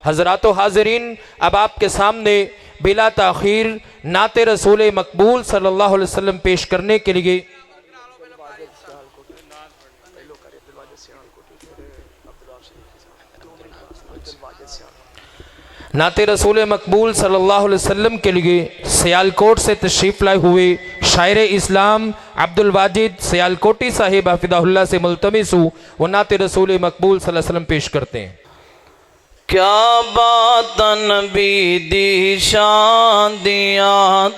हज़रात हाज़रीन, अब आपके सामने बिला ताख़ीर नाते रसूल मकबूल सल्लल्लाहु अलैहि वसल्लम पेश करने के लिए नाते रसूल मकबूल सल्लल्लाहु अलैहि वसल्लम के लिए सियालकोट से तशरीफ़ लाए हुए शायर इस्लाम अब्दुल वाजिद सियालकोटी साहिब हाफिज़हुल्लाह से मुल्तमिस हूँ वो नाते रसूल मकबूल सल्लल्लाहु अलैहि वसल्लम पेश करते हैं। क्या बात नबी दी शान दिया,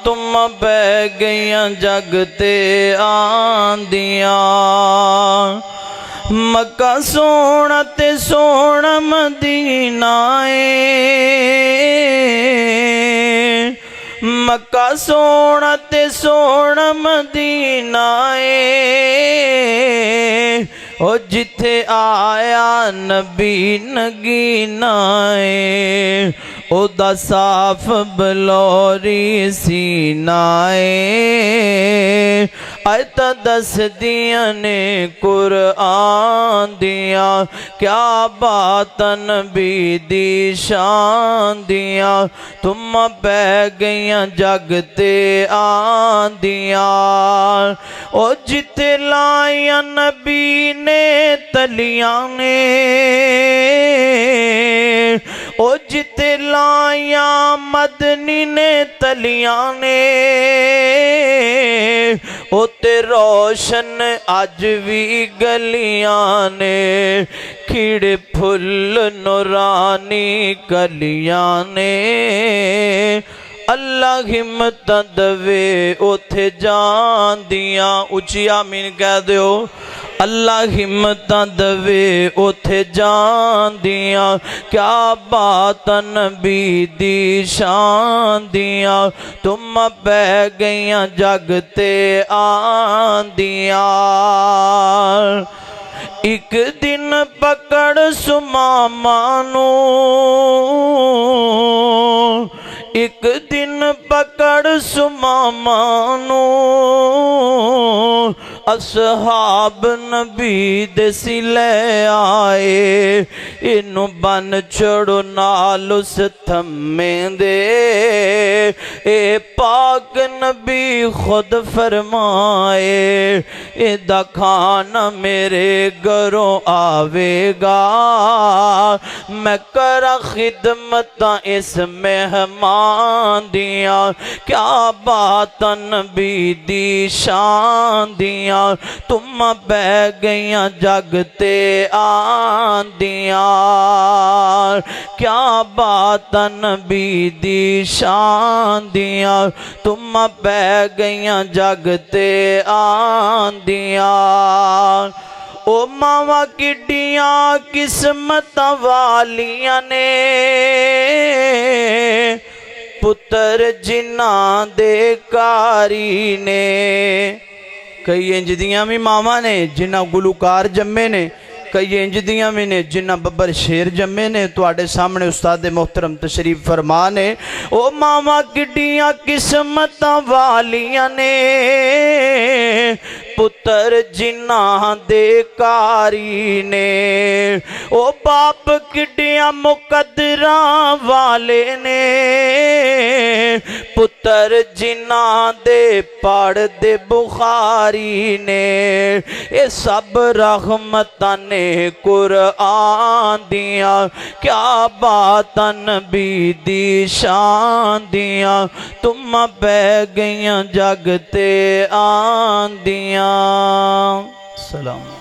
तुम बह गईया जगते आंदिया। मक्का सोना ते सोना मदीना ए, मक्का सोना ते सोना मदीना ए। ओ जिथे आया नबी नगीना ए, ओदा साफ बलौरी सीना ए। अत दस दिया ने कुरआन दिया, क्या बात नबी दी शान दिया। तुम बह गईया जगते आंदिया। ओ जिते लाया नबी ने तलियां ने, ओ जिते लाया मदनी ने तलियां ने। ओ ते रोशन अज भी गलियां ने, खिड़े फुल नूरानी कलियां ने। अल्लाह हिम्मत दवे उथे जान दिया, उची आमीन कह दो। अल्लाह हिम्मत दवे उथे जान दिया, क्या बात नबी दी शान दिया। तुम बह गईया जगते आंदिया। एक दिन पकड़ सुमामा नू, एक दिन पकड़ सुमामा नू। असहाब नबी दे सिले आए, इनू बन छोड़ो नाल उस थम्मे दे। ए पाक नबी खुद फरमाए, एदा खाना मेरे घरों आवेगा। मैं करा खिदमत इस मेहमान दिया, क्या बात नबी दी शान दिया। तुम बह गईया जगते आंदिया, क्या बात नबी दी शान दिया। तुम बह गईया जगते आंदिया। ओ मावा किड्डिया किस्मत वालियां ने, पुत्र जिन्ना दे कारी ने। कई इंज दियां भी मावां ने जिन्ना गुलूकार जम्मे ने, कई इंज दियां भी ने जिन्ना बब्बर शेर जम्मे ने। तुहाडे सामने उस्ताद मोहतरम तशरीफ फरमा ने। ओ मावां किड्डियां किस्मत वालियां ने, पुत्र जिन्ना दे कारी ने। ओ बाप किड्डियां मुकद्दरा वाले ने, पुत्र जिन्ना दे पढ़ दे बुखारी ने। ये सब रहमतां ने कुरआन दिया, क्या बात नबी दी शान दिया। तुम बह गईया जगते आंदिया। सलाम।